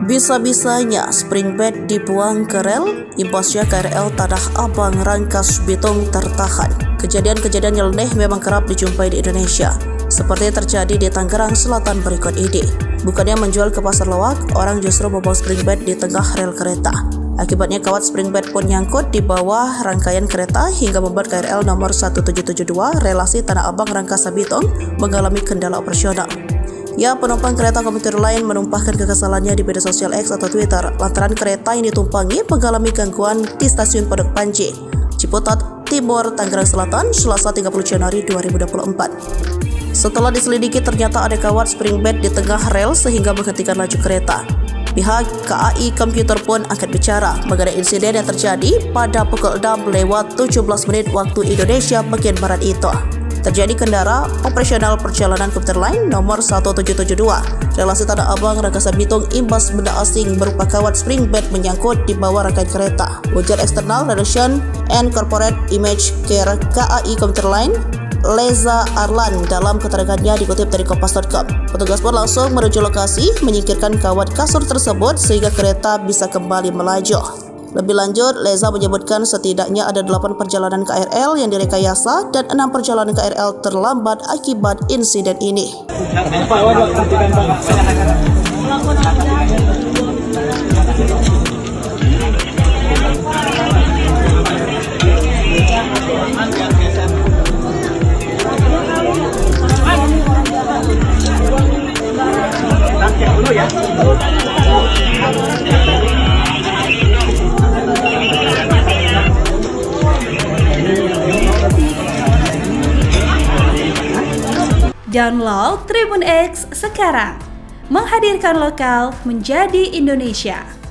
Bisa-bisanya Springbed dibuang ke rel, imbasnya KRL Tanah Abang Rangkas Bitung tertahan. Kejadian-kejadian nyeleneh memang kerap dijumpai di Indonesia, seperti terjadi di Tangerang Selatan berikut ini. Bukannya menjual ke pasar lawak, orang justru membawa Springbed di tengah rel kereta. Akibatnya kawat Springbed pun nyangkut di bawah rangkaian kereta hingga membuat KRL nomor 1772 relasi Tanah Abang Rangkas Bitung mengalami kendala operasional. Ya, penumpang kereta komuter lain menumpahkan kekesalannya di media sosial X atau Twitter lantaran kereta yang ditumpangi mengalami gangguan di stasiun Pondok Panji, Ciputat Timur, Tangerang Selatan, Selasa 30 Januari 2024. Setelah diselidiki ternyata ada kawat Springbed di tengah rel sehingga menghentikan laju kereta. Pihak KAI Komputer pun angkat bicara mengenai insiden yang terjadi pada pukul 6:17 waktu Indonesia bagian Barat itu. Terjadi kendara operasional perjalanan komuter lain nomor 1772 relasi Tanah Abang Rangkas Bitung imbas benda asing berupa kawat Springbed menyangkut di bawah rangkaian kereta. Ujar External Relation and Corporate Image Care KAI Komuter Line Leza Arlan dalam keterangannya dikutip dari kompas.com. Petugas pun langsung menuju lokasi menyingkirkan kawat kasur tersebut sehingga kereta bisa kembali melaju. Lebih lanjut, Leza menyebutkan setidaknya ada 8 perjalanan KRL yang direkayasa dan 6 perjalanan KRL terlambat akibat insiden ini. Download Tribun X sekarang, menghadirkan lokal menjadi Indonesia.